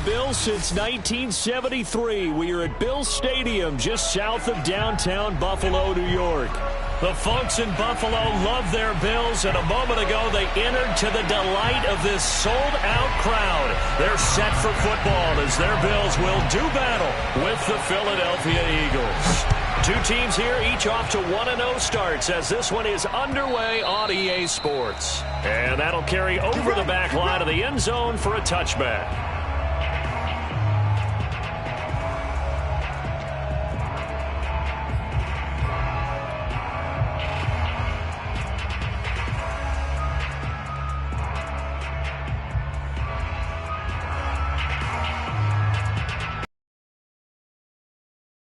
Bills since 1973. We are at Bills Stadium just south of downtown Buffalo, New York. The folks in Buffalo love their Bills, and a moment ago they entered to the delight of this sold-out crowd. They're set for football as their Bills will do battle with the Philadelphia Eagles. Two teams here, each off to 1-0 starts as this one is underway on EA Sports. And that'll carry over the back line of the end zone for a touchback.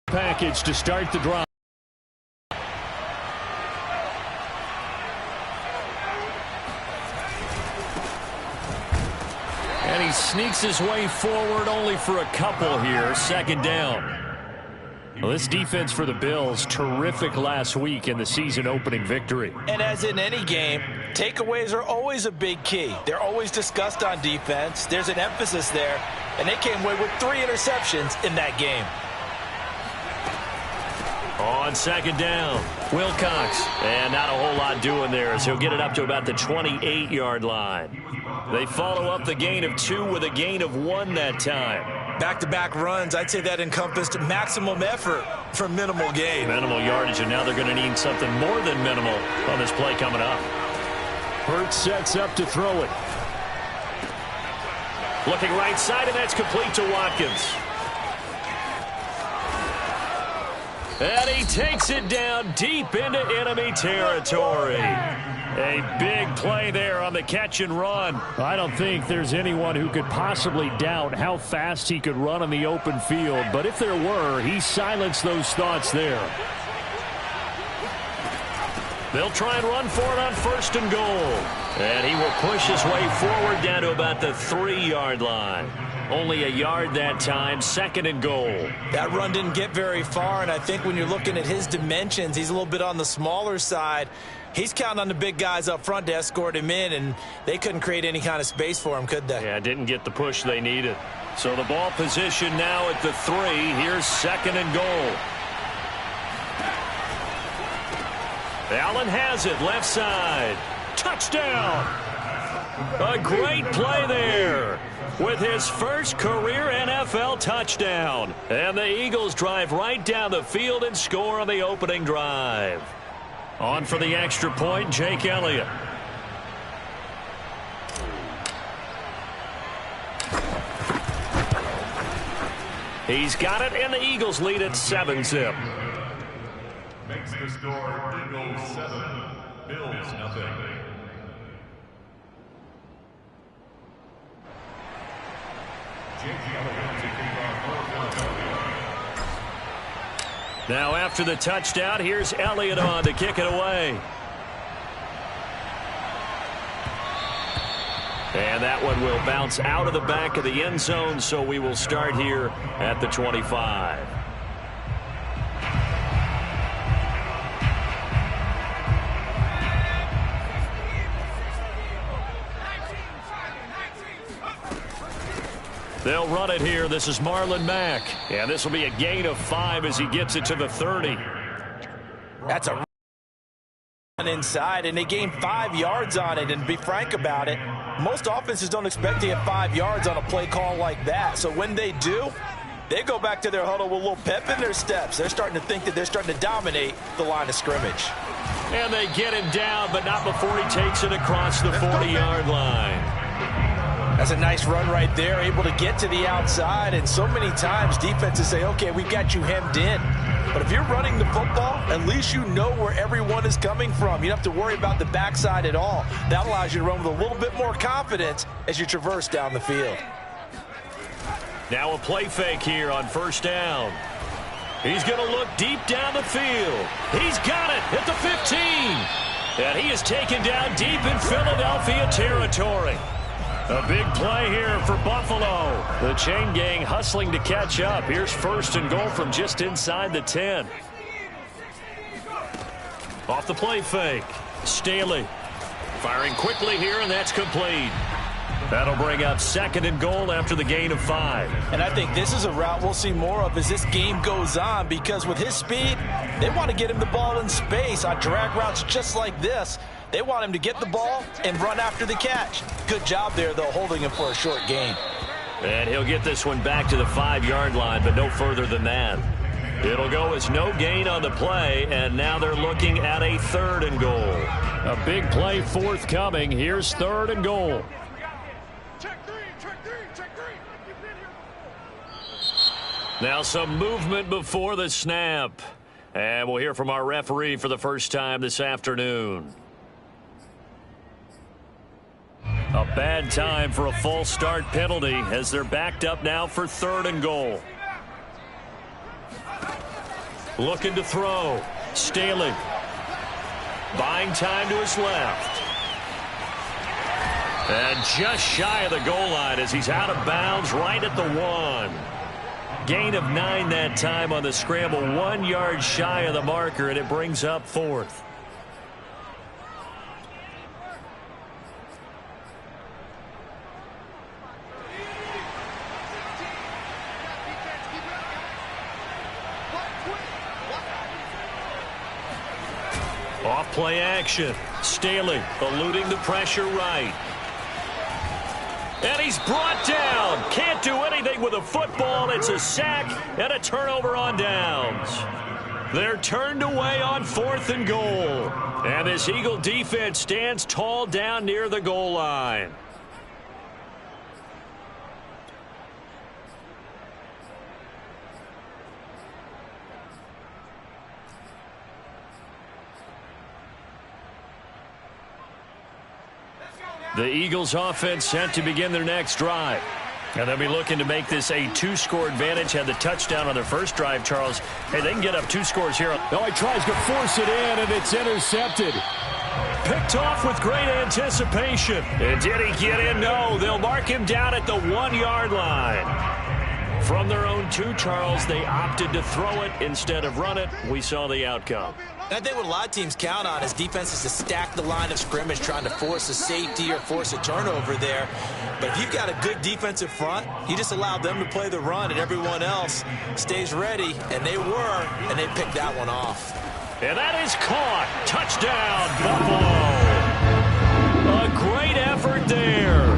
Package to start the drive. And he sneaks his way forward only for a couple here. Second down. Well, this defense for the Bills, terrific last week in the season-opening victory. And as in any game, takeaways are always a big key. They're always discussed on defense. There's an emphasis there, and they came away with 3 interceptions in that game. On second down, Wilcox. And not a whole lot doing there as he'll get it up to about the 28-yard line. They follow up the gain of 2 with a gain of 1 that time. Back-to-back runs, I'd say that encompassed maximum effort for minimal gain. Minimal yardage, and now they're going to need something more than minimal on this play coming up. Hurts sets up to throw it. Looking right side, and that's complete to Watkins. And he takes it down deep into enemy territory. A big play there on the catch and run. I don't think there's anyone who could possibly doubt how fast he could run on the open field. But if there were, he silenced those thoughts there. They'll try and run for it on first and goal. And he will push his way forward down to about the 3-yard line. Only a yard that time, second and goal. That run didn't get very far, and I think when you're looking at his dimensions, he's a little bit on the smaller side. He's counting on the big guys up front to escort him in, and they couldn't create any kind of space for him, could they? Yeah, didn't get the push they needed. So the ball position now at the 3. Here's second and goal. Allen has it, left side. Touchdown! A great play there with his first career NFL touchdown. And the Eagles drive right down the field and score on the opening drive. On for the extra point, Jake Elliott. He's got it, and the Eagles lead at 7-zip. Makes the score Eagles 7, Bills nothing. Now after the touchdown, here's Elliott on to kick it away. And that one will bounce out of the back of the end zone, so we will start here at the 25. They'll run it here. This is Marlon Mack. And this will be a gain of 5 as he gets it to the 30. That's a run inside, and they gained 5 yards on it. And to be frank about it, most offenses don't expect to get 5 yards on a play call like that. So when they do, they go back to their huddle with a little pep in their steps. They're starting to think that they're starting to dominate the line of scrimmage. And they get him down, but not before he takes it across the 40-yard line. That's a nice run right there, able to get to the outside. And so many times defenses say, okay, we've got you hemmed in. But if you're running the football, at least you know where everyone is coming from. You don't have to worry about the backside at all. That allows you to run with a little bit more confidence as you traverse down the field. Now a play fake here on first down. He's going to look deep down the field. He's got it at the 15. And he is taken down deep in Philadelphia territory. A big play here for Buffalo. The chain gang hustling to catch up. Here's first and goal from just inside the 10. Off the play fake. Staley firing quickly here, and that's complete. That'll bring up 2nd and goal after the gain of 5. And I think this is a route we'll see more of as this game goes on, because with his speed, they want to get him the ball in space on drag routes just like this. They want him to get the ball and run after the catch. Good job there, though, holding him for a short gain. And he'll get this one back to the 5-yard line, but no further than that. It'll go as no gain on the play, and now they're looking at a 3rd and goal. A big play forthcoming. Here's 3rd and goal. Now some movement before the snap. And we'll hear from our referee for the first time this afternoon. A bad time for a false start penalty as they're backed up now for 3rd and goal. Looking to throw. Staley. Buying time to his left. And just shy of the goal line as he's out of bounds right at the 1. Gain of 9 that time on the scramble. 1 yard shy of the marker, and it brings up 4th. Off play action. Staley eluding the pressure right. And he's brought down. Can't do anything with a football. It's a sack and a turnover on downs. They're turned away on 4th and goal. And this Eagle defense stands tall down near the goal line. The Eagles offense set to begin their next drive. And they'll be looking to make this a 2-score advantage. Had the touchdown on their first drive, Charles. Hey, they can get up 2 scores here. No, he tries to force it in, and it's intercepted. Picked off with great anticipation. And did he get in? No, they'll mark him down at the 1-yard line. From their own 2, Charles, they opted to throw it instead of run it. We saw the outcome. I think what a lot of teams count on is defenses to stack the line of scrimmage, trying to force a safety or force a turnover there. But if you've got a good defensive front, you just allow them to play the run, and everyone else stays ready. And they were, and they picked that one off. And that is caught. Touchdown, Buffalo. A great effort there.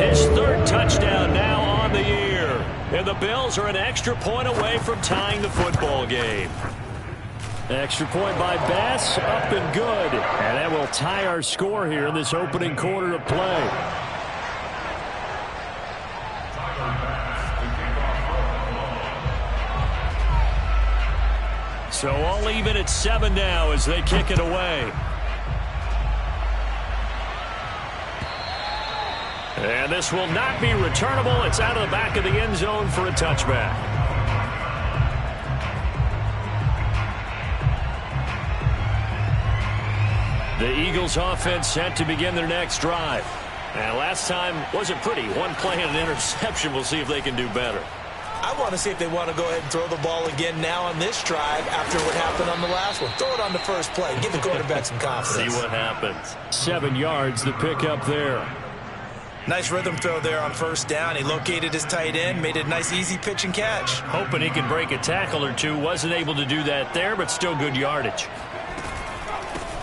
His 3rd touchdown now on the year. And the Bills are an extra point away from tying the football game. Extra point by Bass, up and good. And that will tie our score here in this opening quarter of play. So all even at 7 now as they kick it away. And this will not be returnable. It's out of the back of the end zone for a touchback. The Eagles offense set to begin their next drive. And last time wasn't pretty. 1 play and an interception. We'll see if they can do better. I want to see if they want to go ahead and throw the ball again now on this drive after what happened on the last one. Throw it on the first play. Give the quarterback some confidence. See what happens. 7 yards, the pickup there. Nice rhythm throw there on 1st down. He located his tight end, made a nice easy pitch and catch. Hoping he could break a tackle or 2. Wasn't able to do that there, but still good yardage.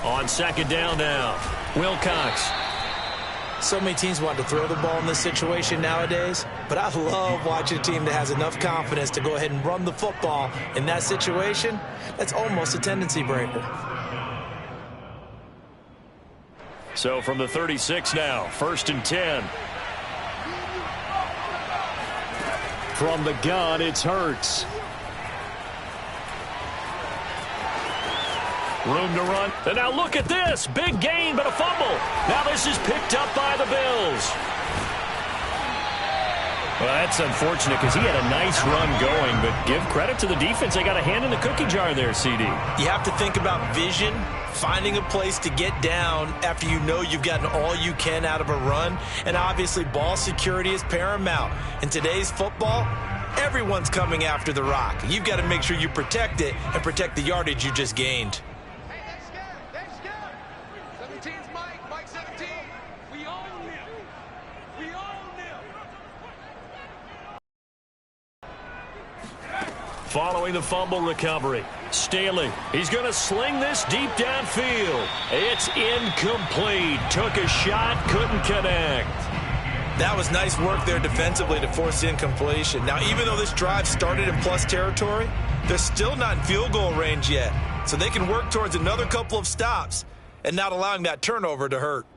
On 2nd down now, Wilcox. So many teams want to throw the ball in this situation nowadays, but I love watching a team that has enough confidence to go ahead and run the football in that situation. That's almost a tendency breaker. So from the 36 now, 1st and 10. From the gun, it's Hurts. Room to run. And now look at this. Big gain, but a fumble. Now this is picked up by the Bills. Well, that's unfortunate because he had a nice run going, but give credit to the defense. They got a hand in the cookie jar there, CD. You have to think about vision, finding a place to get down after you know you've gotten all you can out of a run, and obviously ball security is paramount. In today's football, everyone's coming after the rock. You've got to make sure you protect it and protect the yardage you just gained. Following the fumble recovery, Staley, he's going to sling this deep downfield. It's incomplete. Took a shot, couldn't connect. That was nice work there defensively to force incompletion. Now, even though this drive started in plus territory, they're still not in field goal range yet. So they can work towards another couple of stops and not allowing that turnover to hurt.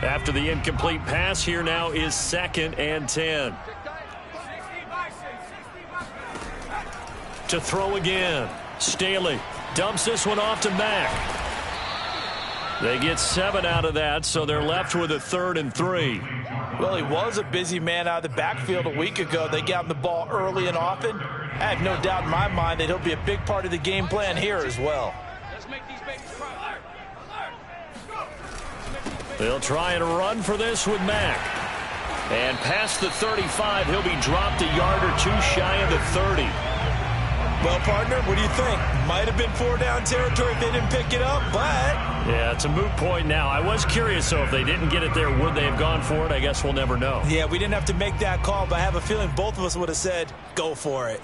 After the incomplete pass, here now is 2nd and 10. To throw again. Staley dumps this one off to Mack. They get 7 out of that, so they're left with a 3rd and 3. Well, he was a busy man out of the backfield a week ago. They got him the ball early and often. I have no doubt in my mind that he'll be a big part of the game plan here as well. They'll try and run for this with Mack. And past the 35, he'll be dropped a yard or 2 shy of the 30. Well, partner, what do you think? Might have been 4 down territory if they didn't pick it up, but... Yeah, it's a moot point now. I was curious, so if they didn't get it there, would they have gone for it? I guess we'll never know. Yeah, we didn't have to make that call, but I have a feeling both of us would have said, go for it.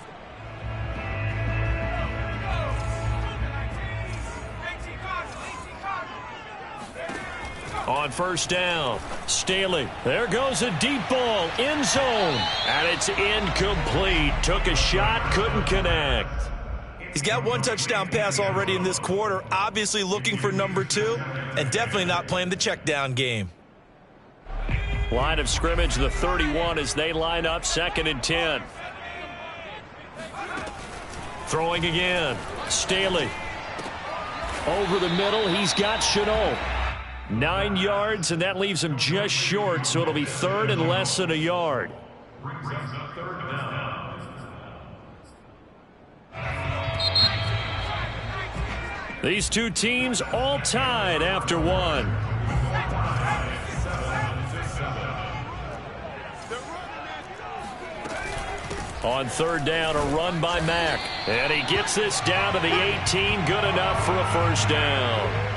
On 1st down, Staley. There goes a deep ball, end zone. And it's incomplete. Took a shot, couldn't connect. He's got 1 touchdown pass already in this quarter. Obviously looking for number 2, and definitely not playing the check down game. Line of scrimmage, the 31 as they line up 2nd and 10. Throwing again. Staley. Over the middle, he's got Chenault. 9 yards, and that leaves him just short, so it'll be 3rd and less than a yard. These two teams all tied after 1. On 3rd down, a run by Mack. And he gets this down to the 18, good enough for a 1st down.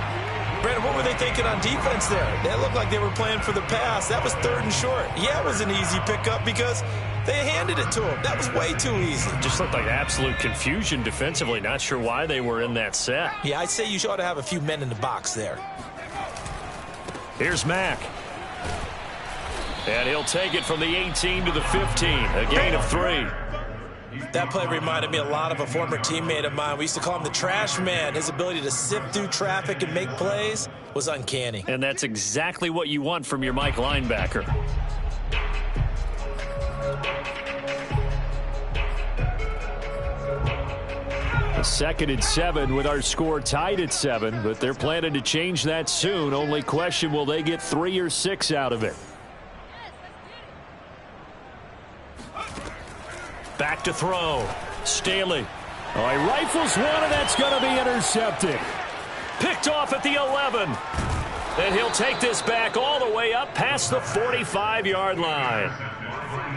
Brandon, what were they thinking on defense there? They looked like they were playing for the pass. That was 3rd and short. Yeah, it was an easy pickup because they handed it to him. That was way too easy. Just looked like absolute confusion defensively. Not sure why they were in that set. Yeah, I'd say you ought to have a few men in the box there. Here's Mack. And he'll take it from the 18 to the 15. A gain of 3. That play reminded me a lot of a former teammate of mine. We used to call him the trash man. His ability to sift through traffic and make plays was uncanny. And that's exactly what you want from your Mike linebacker. A 2nd and 7 with our score tied at 7, but they're planning to change that soon. Only question, will they get 3 or 6 out of it? Back to throw. Staley. Oh, he rifles one, and that's going to be intercepted. Picked off at the 11. And he'll take this back all the way up past the 45-yard line.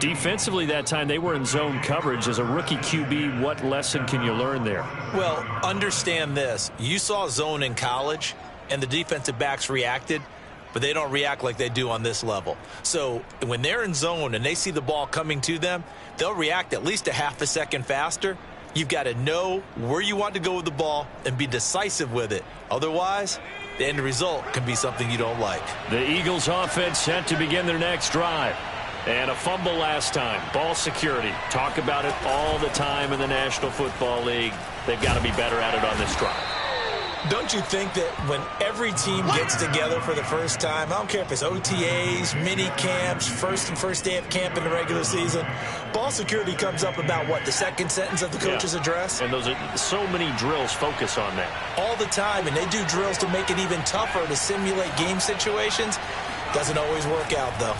Defensively that time, they were in zone coverage. As a rookie QB, what lesson can you learn there? Well, understand this. You saw zone in college, and the defensive backs reacted, but they don't react like they do on this level. So when they're in zone and they see the ball coming to them, they'll react at least a half a second faster. You've got to know where you want to go with the ball and be decisive with it. Otherwise, the end result can be something you don't like. The Eagles offense set to begin their next drive. And a fumble last time. Ball security. Talk about it all the time in the National Football League. They've got to be better at it on this drive. Don't you think that when every team gets together for the first time, I don't care if it's OTAs, mini camps, first day of camp in the regular season, ball security comes up about, what, the second sentence of the coach's address? And those are so many drills focus on that. All the time, and they do drills to make it even tougher to simulate game situations. Doesn't always work out, though.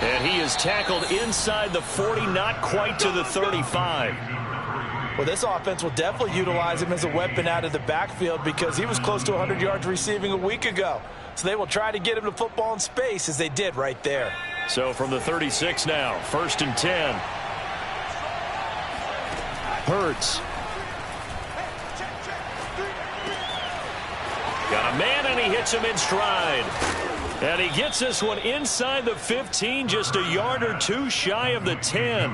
And he is tackled inside the 40, not quite to the 35. Well, this offense will definitely utilize him as a weapon out of the backfield because he was close to 100 yards receiving a week ago. So they will try to get him the football in space as they did right there. So from the 36 now, 1st and 10. Hurts. Got a man, and he hits him in stride. And he gets this one inside the 15, just a yard or two shy of the 10.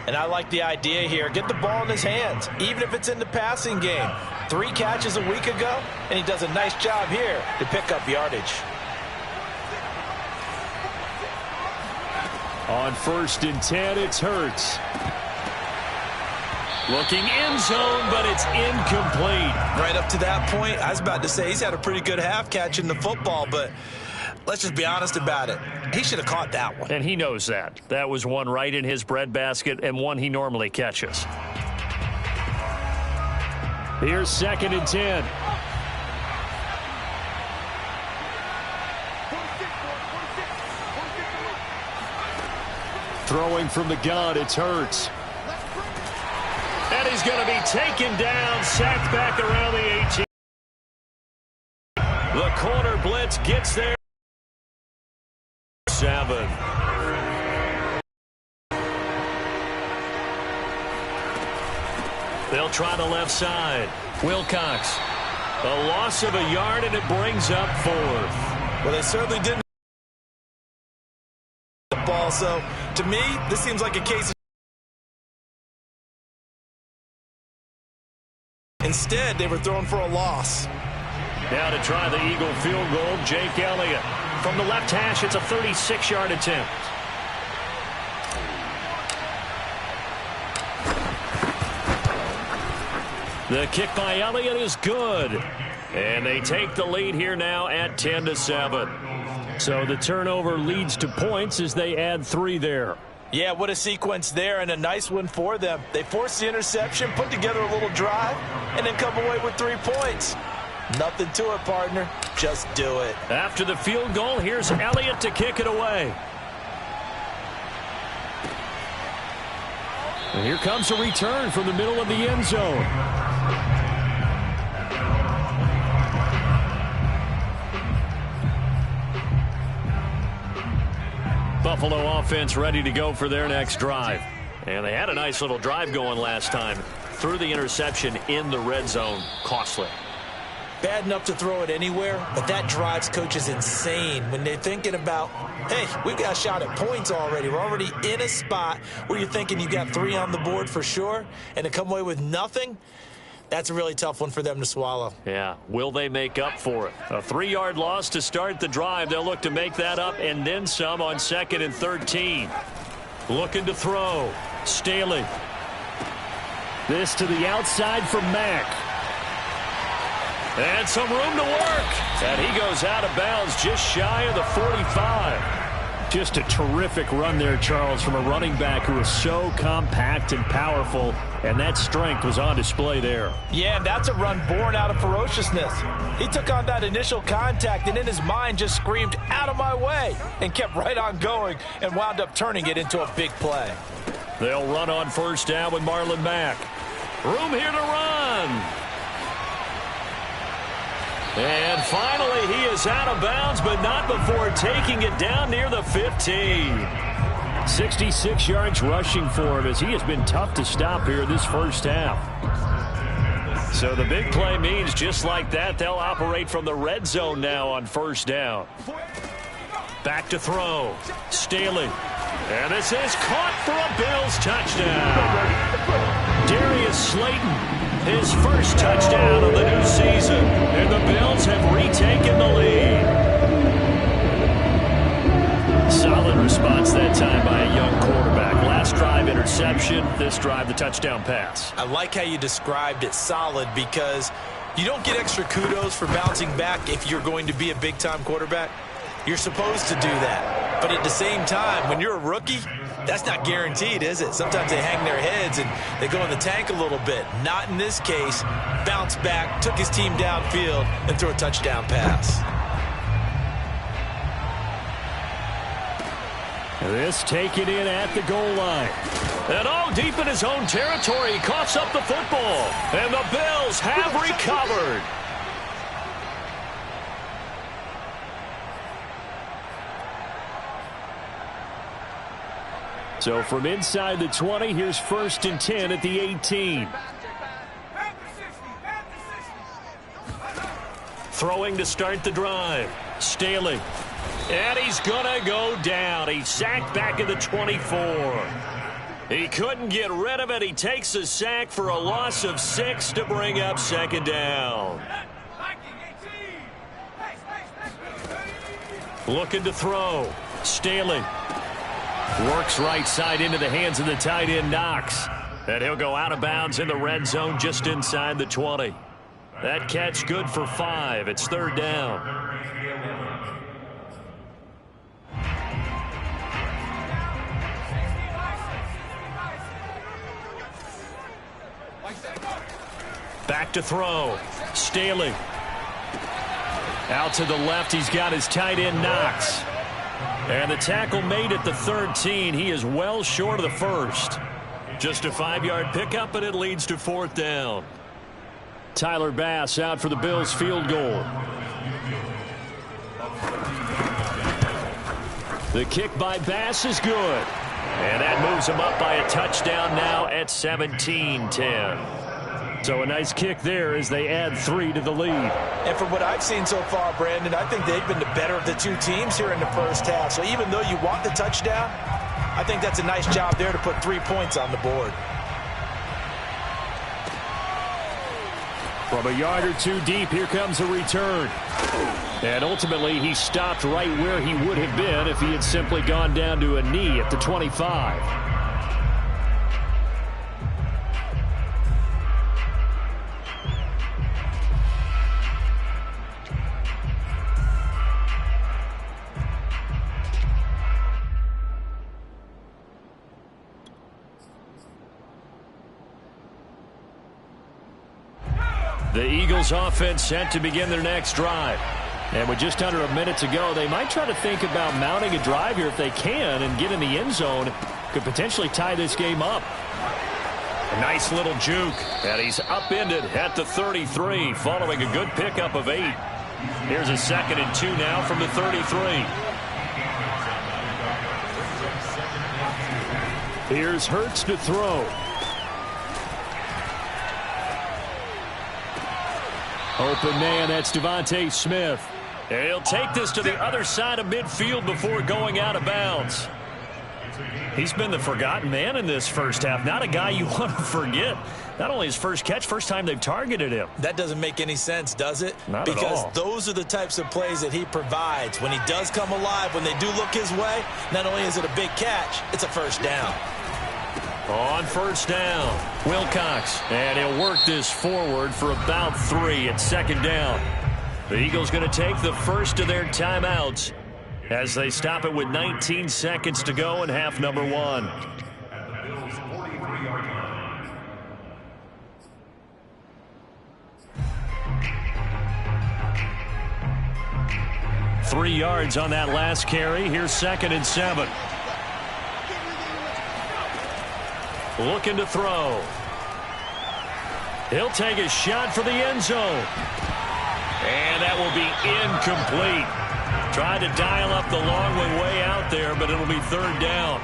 And I like the idea here. Get the ball in his hands, even if it's in the passing game. 3 catches a week ago, and he does a nice job here to pick up yardage. On 1st and 10, it's Hurts. Looking end zone, but it's incomplete. Right up to that point, I was about to say he's had a pretty good half catching the football, but let's just be honest about it. He should have caught that one. And he knows that. That was one right in his breadbasket and one he normally catches. Here's 2nd and 10. Throwing from the gun, it's Hurts. And he's going to be taken down, sacked back around the 18. The corner blitz gets there. 7. They'll try the left side. Wilcox. A loss of a yard, and it brings up 4th. Well, they certainly didn't the ball, so to me, this seems like a case of instead, they were throwing for a loss. Now to try the Eagle field goal, Jake Elliott. From the left hash, it's a 36-yard attempt. The kick by Elliott is good. And they take the lead here now at 10-7. So the turnover leads to points as they add 3 there. Yeah, what a sequence there, and a nice one for them. They forced the interception, put together a little drive, and then come away with 3 points. Nothing to it, partner. Just do it. After the field goal, here's Elliott to kick it away. And here comes a return from the middle of the end zone. Buffalo offense ready to go for their next drive. And they had a nice little drive going last time. Threw the interception in the red zone. Costly. Bad enough to throw it anywhere, but that drives coaches insane when they're thinking about, hey, we've got a shot at points already. We're already in a spot where you're thinking you got 3 on the board for sure, and to come away with nothing, that's a really tough one for them to swallow. Yeah, will they make up for it? A 3-yard loss to start the drive. They'll look to make that up and then some on 2nd and 13. Looking to throw. Staley. This to the outside for Mack. And some room to work. And he goes out of bounds just shy of the 45. Just a terrific run there, Charles, from a running back who is so compact and powerful. And that strength was on display there. Yeah, that's a run born out of ferociousness. He took on that initial contact and in his mind just screamed, out of my way, and kept right on going and wound up turning it into a big play. They'll run on 1st down with Marlon Mack. Room here to run. And finally, he is out of bounds, but not before taking it down near the 15. 66 yards rushing for him as he has been tough to stop here this first half. So the big play means just like that, they'll operate from the red zone now on 1st down. Back to throw. Staley. And this is caught for a Bills touchdown. Darius Slayton. His first touchdown of the new season. And the Bills have retaken the lead. Solid response that time by a young quarterback. Last drive interception. This drive the touchdown pass. I like how you described it, solid, because you don't get extra kudos for bouncing back if you're going to be a big-time quarterback. You're supposed to do that. But at the same time, when you're a rookie, that's not guaranteed, is it? Sometimes they hang their heads and they go in the tank a little bit. Not in this case. Bounced back, took his team downfield, and threw a touchdown pass. This taken in at the goal line. And all deep in his own territory, he coughs up the football. And the Bills have recovered. So from inside the 20, here's 1st and 10 at the 18. Throwing to start the drive. Staley. And he's going to go down. He's sacked back at the 24. He couldn't get rid of it. He takes a sack for a loss of 6 to bring up second down. Looking to throw. Staley. Works right side into the hands of the tight end, Knox. And he'll go out of bounds in the red zone just inside the 20. That catch good for 5. It's third down. Back to throw. Staley. Out to the left. He's got his tight end, Knox. And the tackle made at the 13. He is well short of the first. Just a 5-yard pickup, and it leads to fourth down. Tyler Bass out for the Bills field goal. The kick by Bass is good. And that moves him up by a touchdown now at 17-10. So a nice kick there as they add 3 to the lead. And from what I've seen so far, Brandon, I think they've been the better of the two teams here in the first half. So even though you want the touchdown, I think that's a nice job there to put 3 points on the board. From a yard or 2 deep, here comes a return. And ultimately, he stopped right where he would have been if he had simply gone down to a knee at the 25. The Eagles offense set to begin their next drive. And with just under a minute to go, they might try to think about mounting a drive here if they can and get in the end zone. Could potentially tie this game up. A nice little juke. And he's upended at the 33 following a good pickup of 8. Here's a 2nd and 2 now from the 33. Here's Hurts to throw. Open man, that's Devontae Smith. And he'll take this to the other side of midfield before going out of bounds. He's been the forgotten man in this first half. Not a guy you want to forget. Not only his first catch, first time they've targeted him. That doesn't make any sense, does it? Not at all. Because those are the types of plays that he provides. When he does come alive, when they do look his way, not only is it a big catch, it's a first down. On first down, Wilcox. And he'll work this forward for about 3 at second down. The Eagles going to take the first of their timeouts as they stop it with 19 seconds to go in half number 1. At the Bills' 43-yard line. 3 yards on that last carry. Here's 2nd and 7. Looking to throw. He'll take a shot for the end zone. And that will be incomplete. Tried to dial up the long one way out there, but it'll be third down.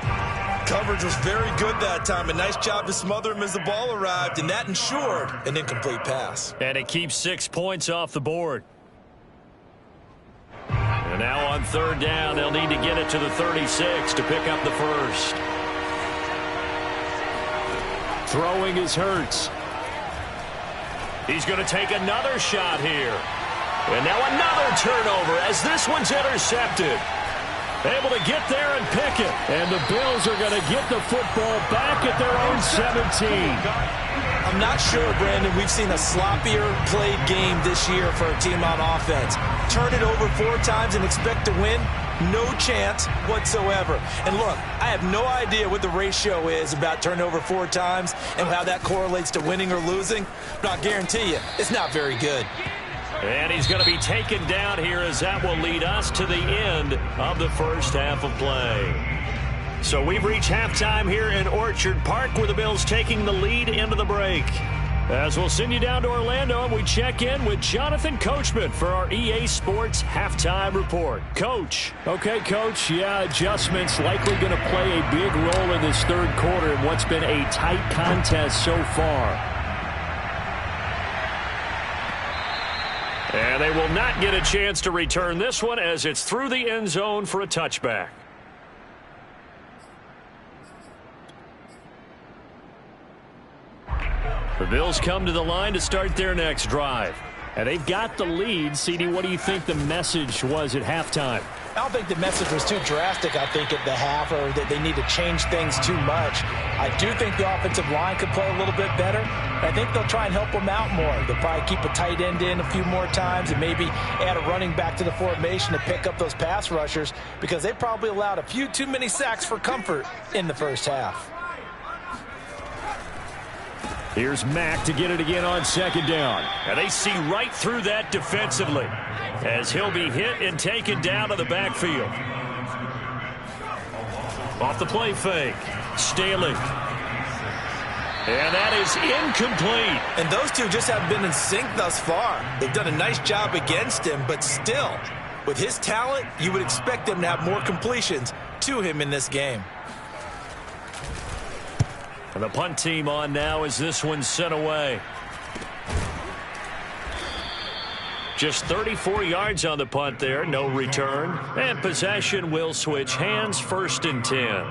Coverage was very good that time. A nice job to smother him as the ball arrived, and that ensured an incomplete pass. And it keeps 6 points off the board. And now on third down, they'll need to get it to the 36 to pick up the first. Throwing is Hurts. He's going to take another shot here. And now another turnover as this one's intercepted. Able to get there and pick it. And the Bills are going to get the football back at their own 17. I'm not sure, Brandon, we've seen a sloppier played game this year for a team on offense. Turn it over 4 times and expect to win? No chance whatsoever. And look, I have no idea what the ratio is about turnover 4 times and how that correlates to winning or losing. But I'll guarantee you, it's not very good. And he's going to be taken down here as that will lead us to the end of the first half of play. So we've reached halftime here in Orchard Park where the Bills taking the lead into the break. As we'll send you down to Orlando and we check in with Jonathan Coachman for our EA Sports Halftime Report. Coach. Okay, Coach. Yeah, adjustments likely going to play a big role in this third quarter in what's been a tight contest so far. And they will not get a chance to return this one as it's through the end zone for a touchback. The Bills come to the line to start their next drive. And they've got the lead. CD, what do you think the message was at halftime? I don't think the message was too drastic, I think, at the half, or that they need to change things too much. I do think the offensive line could play a little bit better. I think they'll try and help them out more. They'll probably keep a tight end in a few more times and maybe add a running back to the formation to pick up those pass rushers, because they probably allowed a few too many sacks for comfort in the first half. Here's Mack to get it again on second down. And they see right through that defensively as he'll be hit and taken down to the backfield. Off the play fake. Staley. And that is incomplete. And those two just haven't been in sync thus far. They've done a nice job against him, but still, with his talent, you would expect them to have more completions to him in this game. And the punt team on now as this one's sent away. Just 34 yards on the punt there, no return. And possession will switch hands, 1st and 10.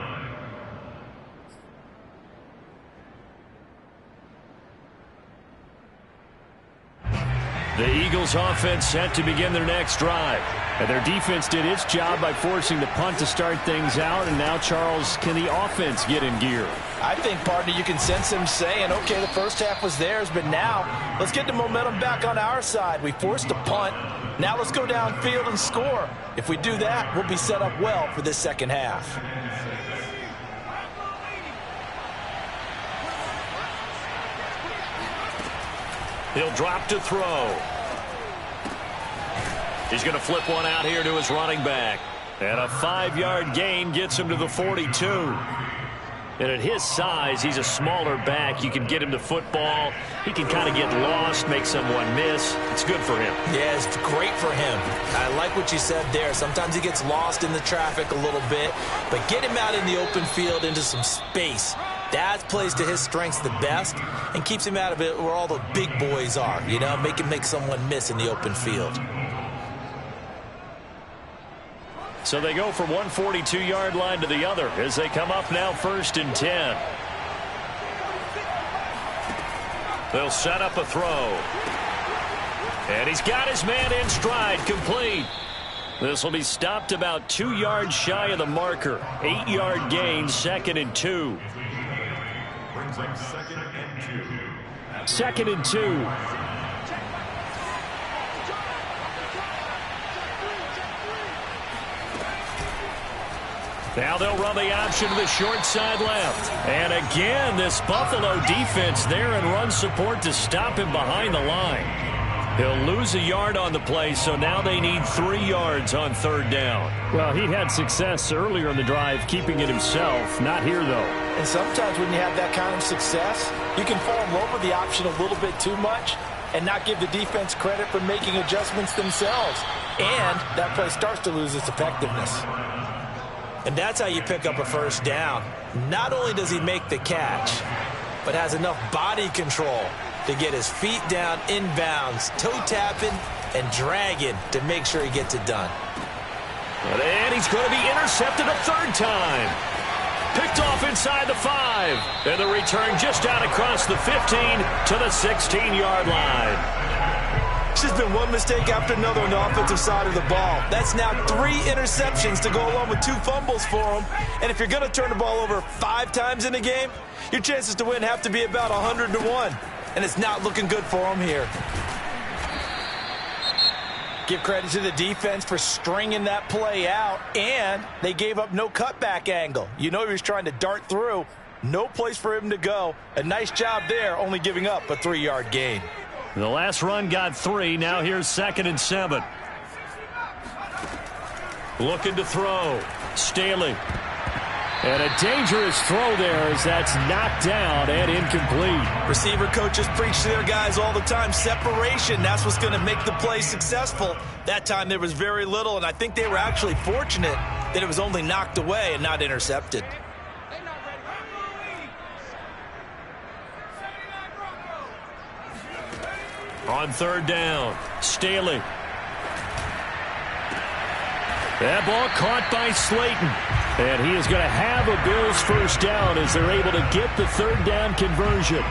The Eagles offense set to begin their next drive. And their defense did its job by forcing the punt to start things out. And now, Charles, can the offense get in gear? I think, partner, you can sense him saying, okay, the first half was theirs, but now let's get the momentum back on our side. We forced a punt. Now let's go downfield and score. If we do that, we'll be set up well for this second half. He'll drop to throw. He's going to flip one out here to his running back. And a 5-yard gain gets him to the 42. And at his size, he's a smaller back. You can get him the football. He can kind of get lost, make someone miss. It's good for him. Yeah, it's great for him. I like what you said there. Sometimes he gets lost in the traffic a little bit. But get him out in the open field into some space. That plays to his strengths the best and keeps him out of it where all the big boys are. You know, make someone miss in the open field. So they go from one 42-yard line to the other as they come up now 1st and 10. They'll set up a throw. And he's got his man in stride, complete. This will be stopped about 2 yards shy of the marker. 8-yard gain, 2nd and 2. Brings up 2nd and 2. 2nd and 2. Now they'll run the option to the short side left. And again, this Buffalo defense there and run support to stop him behind the line. He'll lose a yard on the play, so now they need 3 yards on 3rd down. Well, he had success earlier in the drive keeping it himself. Not here, though. And sometimes when you have that kind of success, you can fall in love with the option a little bit too much and not give the defense credit for making adjustments themselves. And that play starts to lose its effectiveness. And that's how you pick up a 1st down. Not only does he make the catch, but has enough body control to get his feet down inbounds, toe tapping and dragging to make sure he gets it done. And he's going to be intercepted a 3rd time. Picked off inside the 5. And the return just out across the 15 to the 16-yard line. It's just been one mistake after another on the offensive side of the ball. That's now 3 interceptions to go along with 2 fumbles for him. And if you're going to turn the ball over 5 times in a game, your chances to win have to be about 100 to 1. And it's not looking good for him here. Give credit to the defense for stringing that play out. And they gave up no cutback angle. You know he was trying to dart through. No place for him to go. A nice job there, only giving up a 3-yard gain. The last run got 3. Now here's 2nd and 7. Looking to throw. Staley. And a dangerous throw there as that's knocked down and incomplete. Receiver coaches preach to their guys all the time. Separation, that's what's going to make the play successful. That time there was very little, and I think they were actually fortunate that it was only knocked away and not intercepted. On third down, Staley. That ball caught by Slayton. And he is going to have a Bills first down as they're able to get the third down conversion.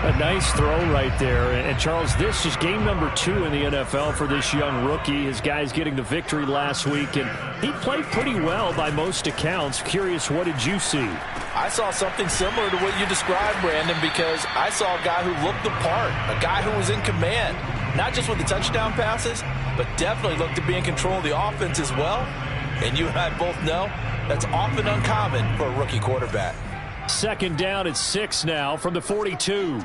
A nice throw right there. And, Charles, this is game number 2 in the NFL for this young rookie. His guys getting the victory last week, and he played pretty well by most accounts. Curious, what did you see? I saw something similar to what you described, Brandon, because I saw a guy who looked the part, a guy who was in command, not just with the touchdown passes, but definitely looked to be in control of the offense as well. And you and I both know that's often uncommon for a rookie quarterback. Second down at 6 now from the 42.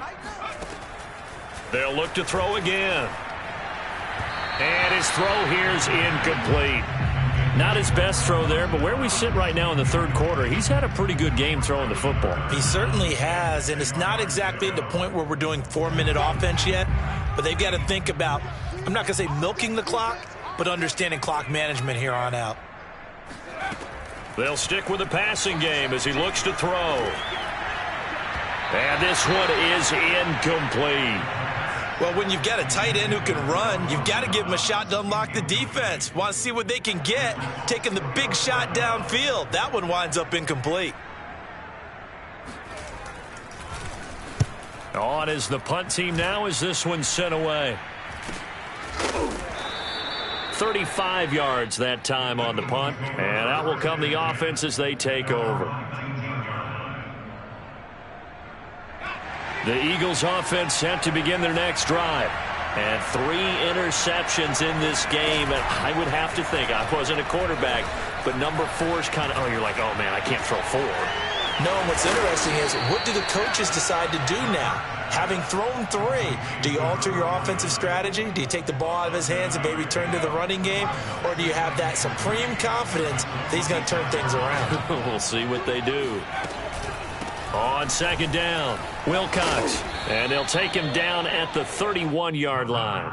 They'll look to throw again. And his throw here is incomplete. Not his best throw there, but where we sit right now in the third quarter, he's had a pretty good game throwing the football. He certainly has, and it's not exactly at the point where we're doing 4-minute offense yet, but they've got to think about, I'm not going to say milking the clock, but understanding clock management here on out. They'll stick with the passing game as he looks to throw. And this one is incomplete. Well, when you've got a tight end who can run, you've got to give him a shot to unlock the defense. Want to see what they can get, taking the big shot downfield. That one winds up incomplete. On is the punt team now as this one's sent away. 35 yards that time on the punt, and out will come the offense as they take over. The Eagles offense set to begin their next drive. And 3 interceptions in this game. And I would have to think, I wasn't a quarterback, but number 4 is kind of, oh, you're like, oh, man, I can't throw 4. No, and what's interesting is, what do the coaches decide to do now? Having thrown 3, do you alter your offensive strategy? Do you take the ball out of his hands and maybe turn to the running game? Or do you have that supreme confidence that he's going to turn things around? We'll see what they do. On second down, Wilcox. And they'll take him down at the 31-yard line.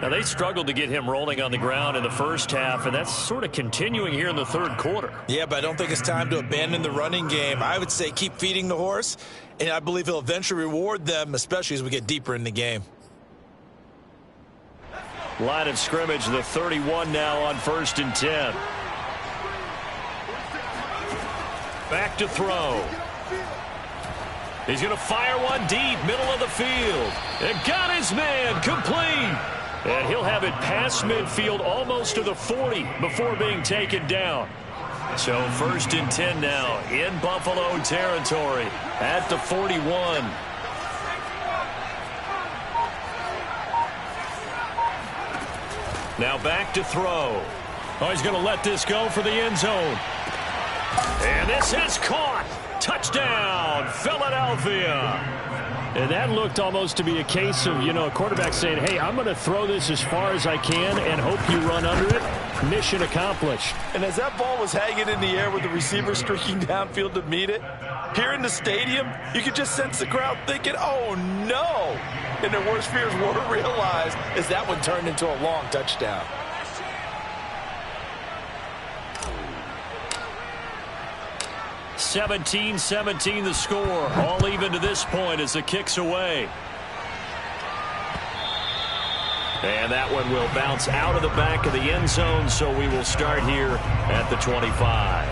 Now, they struggled to get him rolling on the ground in the first half, and that's sort of continuing here in the third quarter. Yeah, but I don't think it's time to abandon the running game. I would say keep feeding the horse, and I believe he'll eventually reward them, especially as we get deeper in the game. Line of scrimmage, the 31 now on 1st and 10. Back to throw. He's going to fire one deep, middle of the field. And got his man, complete. And he'll have it past midfield almost to the 40 before being taken down. So 1st and 10 now in Buffalo territory at the 41. Now back to throw. Oh, he's going to let this go for the end zone. And this is caught. Touchdown, Philadelphia. And that looked almost to be a case of, a quarterback saying, hey, I'm going to throw this as far as I can and hope you run under it. Mission accomplished. And as that ball was hanging in the air with the receiver streaking downfield to meet it, here in the stadium, you could just sense the crowd thinking, oh, no. And their worst fears were realized as that one turned into a long touchdown. (17-17) the score. All even to this point as the kick's away. And that one will bounce out of the back of the end zone, so we will start here at the 25.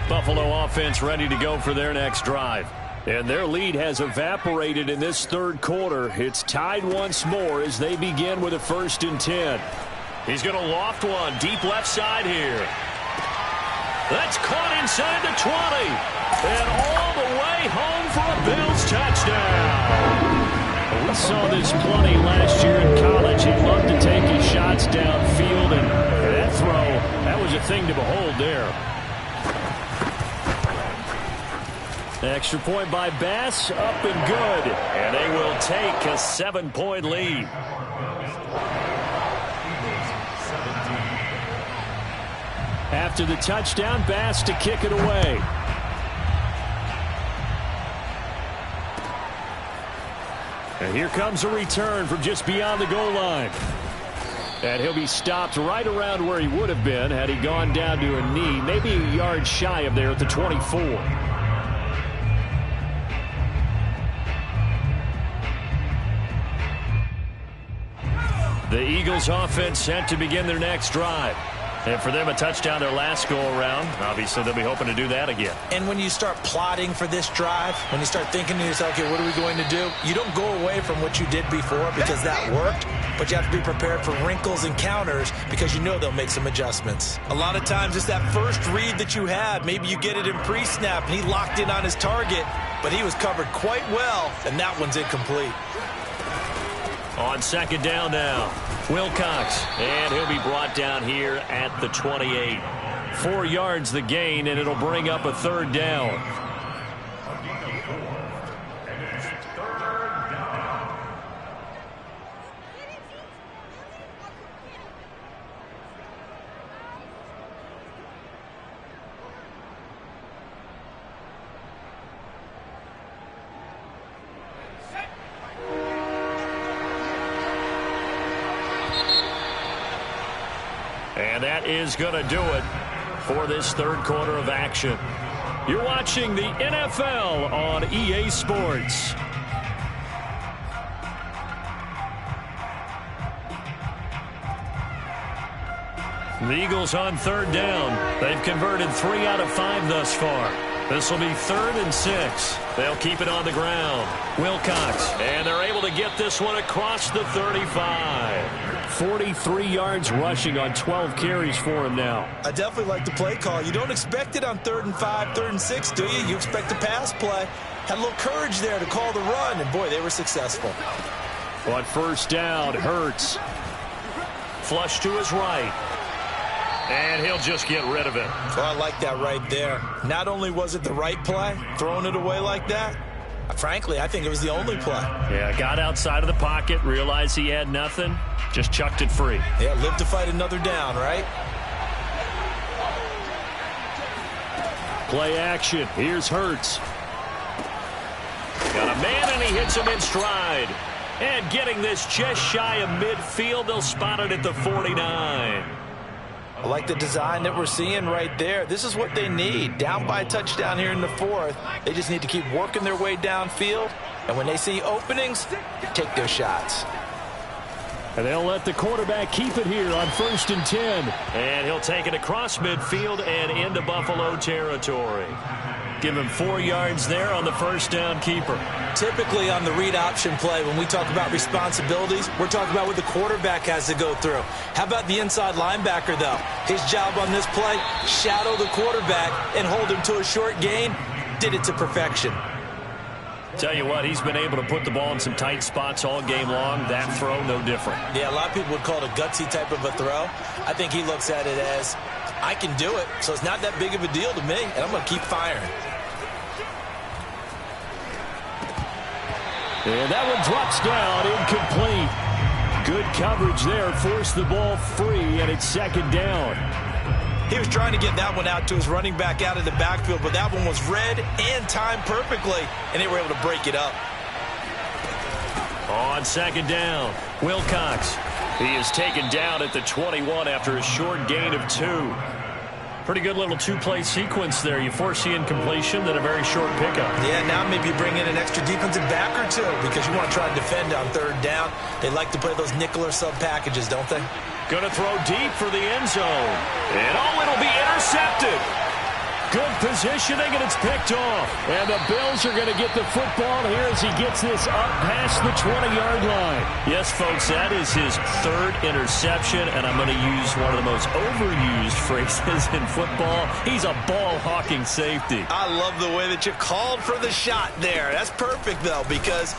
Buffalo offense ready to go for their next drive. And their lead has evaporated in this third quarter. It's tied once more as they begin with a 1st and 10. He's going to loft one deep left side here. That's caught inside the 20. And all the way home for a Bills touchdown. We saw this plenty last year in college. He loved to take his shots downfield. And that throw, that was a thing to behold there. Extra point by Bass, up and good. And they will take a 7-point lead. After the touchdown, Bass to kick it away. And here comes a return from just beyond the goal line. And he'll be stopped right around where he would have been had he gone down to a knee, maybe a yard shy of there at the 24. The Eagles offense set to begin their next drive. And for them, a touchdown their last go-around. Obviously, they'll be hoping to do that again. And when you start plotting for this drive, when you start thinking to yourself, okay, what are we going to do? You don't go away from what you did before because that worked, but you have to be prepared for wrinkles and counters because you know they'll make some adjustments. A lot of times it's that first read that you had. Maybe you get it in pre-snap, and he locked in on his target, but he was covered quite well, and that one's incomplete. On second down now, Wilcox, and he'll be brought down here at the 28. 4 yards the gain, and it'll bring up a third down. And that is going to do it for this third quarter of action. You're watching the NFL on EA Sports. The Eagles on third down. They've converted 3 out of 5 thus far. This will be 3rd and 6. They'll keep it on the ground. Wilcox, and they're able to get this one across the 35. 43 yards rushing on 12 carries for him now. I definitely like the play call. You don't expect it on 3rd and 5, 3rd and 6, do you? You expect a pass play. Had a little courage there to call the run, and boy, they were successful. On first down, Hurts. Flush to his right. And he'll just get rid of it. Oh, I like that right there. Not only was it the right play, throwing it away like that, frankly, I think it was the only play. Yeah, got outside of the pocket, realized he had nothing, just chucked it free. Yeah, live to fight another down, right? Play action. Here's Hurts. Got a man, and he hits him in stride. And getting this just shy of midfield, they'll spot it at the 49. I like the design that we're seeing right there. This is what they need. Down by a touchdown here in the 4th. They just need to keep working their way downfield. And when they see openings, take their shots. And they'll let the quarterback keep it here on 1st and 10. And he'll take it across midfield and into Buffalo territory. Give him 4 yards there on the first down keeper. Typically on the read option play, when we talk about responsibilities, we're talking about what the quarterback has to go through. How about the inside linebacker, though? His job on this play, shadow the quarterback and hold him to a short gain. Did it to perfection. Tell you what, he's been able to put the ball in some tight spots all game long. That throw, no different. Yeah, a lot of people would call it a gutsy type of a throw. I think he looks at it as, I can do it, so it's not that big of a deal to me, and I'm going to keep firing. And that one drops down, incomplete. Good coverage there, forced the ball free, and it's second down. He was trying to get that one out to his running back out of the backfield, but that one was read and timed perfectly, and they were able to break it up. On second down, Wilcox. He is taken down at the 21 after a short gain of 2. Pretty good little 2-play sequence there. You force the incompletion, then a very short pickup. Yeah, now maybe bring in an extra defensive back or 2 because you want to try to defend on 3rd down. They like to play those nickel or sub packages, don't they? Going to throw deep for the end zone. And it'll be intercepted. Good positioning, and it's picked off. And the Bills are going to get the football here as he gets this up past the 20-yard line. Yes, folks, that is his 3rd interception, and I'm going to use one of the most overused phrases in football. He's a ball-hawking safety. I love the way that you called for the shot there. That's perfect, though, because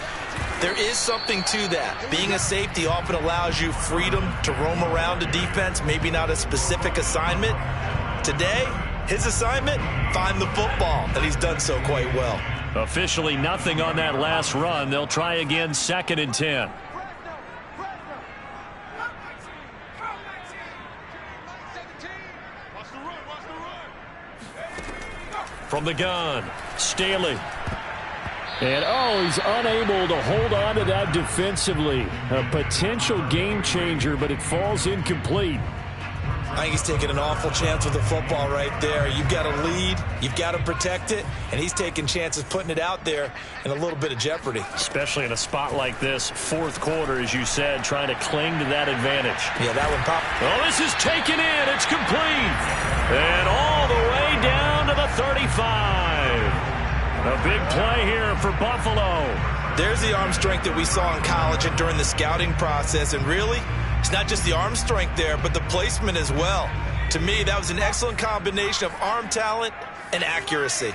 there is something to that. Being a safety often allows you freedom to roam around a defense, maybe not a specific assignment. Today, his assignment, find the football, and he's done so quite well. Officially nothing on that last run. They'll try again, 2nd and 10. From the gun, Staley. And, oh, he's unable to hold on to that defensively. A potential game changer, but it falls incomplete. I think he's taking an awful chance with the football right there. You've got to lead, you've got to protect it, and he's taking chances putting it out there in a little bit of jeopardy. Especially in a spot like this, fourth quarter, as you said, trying to cling to that advantage. Yeah, that one popped. Oh, this is taken in. It's complete. And all the way down to the 35. A big play here for Buffalo. There's the arm strength that we saw in college and during the scouting process, and really, it's not just the arm strength there, but the placement as well. To me, that was an excellent combination of arm talent and accuracy.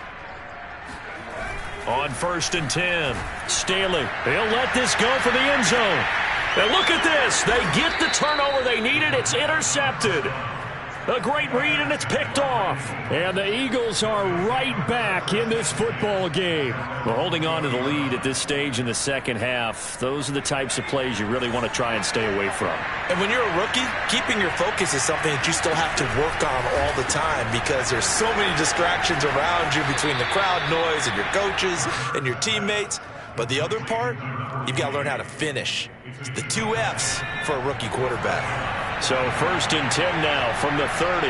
On 1st and 10, Staley. He'll let this go for the end zone. And look at this. They get the turnover they needed. It's intercepted. A great read, and it's picked off. And the Eagles are right back in this football game. Well, holding on to the lead at this stage in the second half, those are the types of plays you really want to try and stay away from. And when you're a rookie, keeping your focus is something that you still have to work on all the time because there's so many distractions around you between the crowd noise and your coaches and your teammates. But the other part, you've got to learn how to finish. It's the 2 F's for a rookie quarterback. So 1st and 10 now from the 30.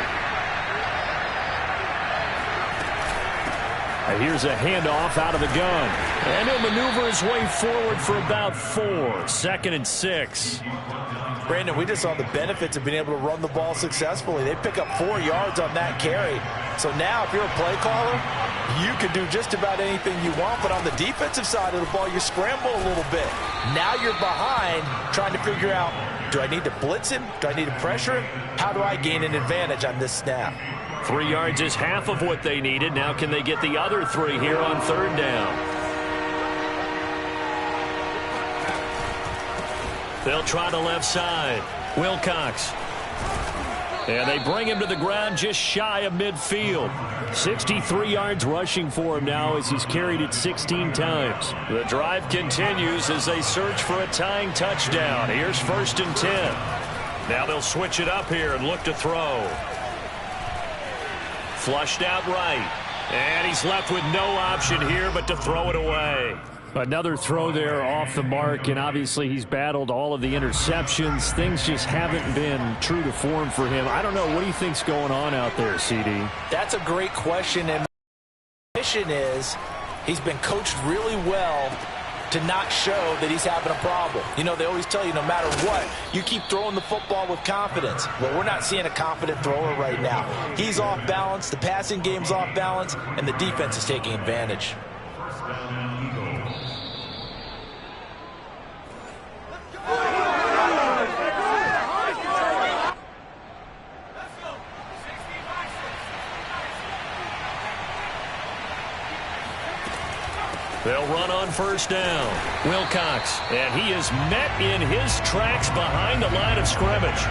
And here's a handoff out of the gun. And he'll maneuver his way forward for about 4. 2nd and 6. Brandon, we just saw the benefits of being able to run the ball successfully. They pick up 4 yards on that carry. So now if you're a play caller, you can do just about anything you want. But on the defensive side of the ball, you scramble a little bit. Now you're behind trying to figure out, do I need to blitz him? Do I need to pressure him? How do I gain an advantage on this snap? 3 yards is half of what they needed. Now can they get the other 3 here on 3rd down? They'll try the left side. Wilcox. And they bring him to the ground just shy of midfield. 63 yards rushing for him now as he's carried it 16 times. The drive continues as they search for a tying touchdown. Here's 1st and 10. Now they'll switch it up here and look to throw. Flushed out right. And he's left with no option here but to throw it away. Another throw there off the mark, and obviously he's battled all of the interceptions. Things just haven't been true to form for him. I don't know. What do you think's going on out there, CD? That's a great question, and my mission is he's been coached really well to not show that he's having a problem. You know, they always tell you no matter what, you keep throwing the football with confidence. Well, we're not seeing a confident thrower right now. He's off balance, the passing game's off balance, and the defense is taking advantage. They'll run on 1st down. Wilcox, and he is met in his tracks behind the line of scrimmage.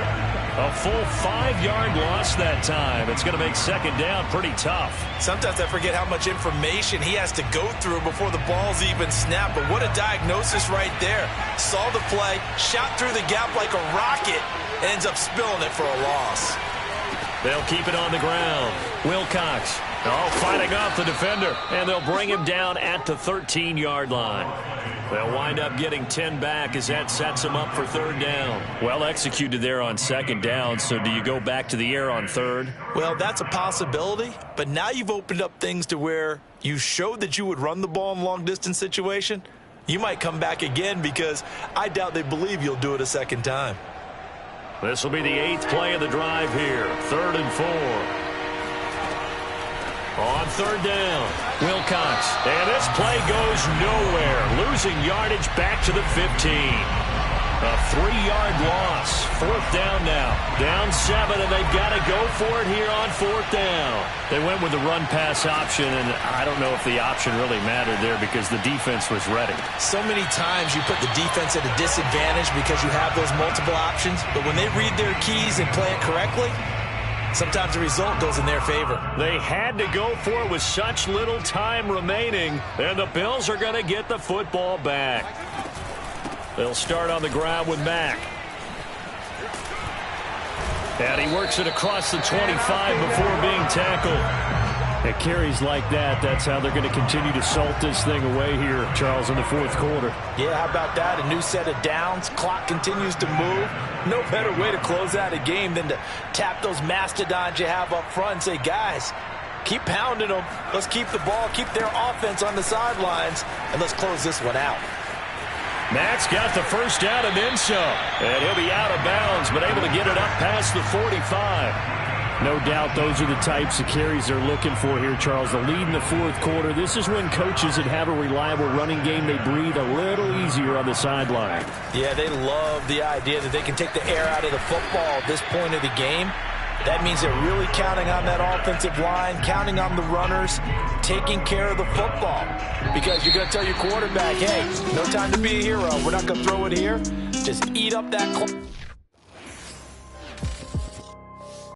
A full 5-yard loss that time. It's going to make 2nd down pretty tough. Sometimes I forget how much information he has to go through before the ball's even snapped. But what a diagnosis right there. Saw the play, shot through the gap like a rocket, and ends up spilling it for a loss. They'll keep it on the ground. Wilcox, fighting off the defender, and they'll bring him down at the 13-yard line. They'll wind up getting 10 back as that sets them up for 3rd down. Well executed there on 2nd down, so do you go back to the air on 3rd? Well, that's a possibility, but now you've opened up things to where you showed that you would run the ball in a long-distance situation. You might come back again because I doubt they believe you'll do it a 2nd time. This will be the 8th play of the drive here, 3rd and 4. On 3rd down, Wilcox. And this play goes nowhere. Losing yardage back to the 15. A 3-yard loss. 4th down now. Down 7, and they've got to go for it here on 4th down. They went with the run-pass option, and I don't know if the option really mattered there because the defense was ready. So many times you put the defense at a disadvantage because you have those multiple options, but when they read their keys and play it correctly, sometimes the result goes in their favor. They had to go for it with such little time remaining, and the Bills are going to get the football back. They'll start on the ground with Mack. And he works it across the 25 before being tackled. At carries like that, that's how they're going to continue to salt this thing away here, Charles, in the fourth quarter. Yeah, how about that? A new set of downs. Clock continues to move. No better way to close out a game than to tap those mastodons you have up front and say, guys, keep pounding them. Let's keep the ball, keep their offense on the sidelines, and let's close this one out. Matt's got the first down and then some. And he'll be out of bounds, but able to get it up past the 45. No doubt those are the types of carries they're looking for here, Charles. The lead in the fourth quarter. This is when coaches that have a reliable running game, they breathe a little easier on the sideline. Yeah, they love the idea that they can take the air out of the football at this point of the game. That means they're really counting on that offensive line, counting on the runners, taking care of the football. Because you're going to tell your quarterback, hey, no time to be a hero. We're not going to throw it here. Just eat up that clock.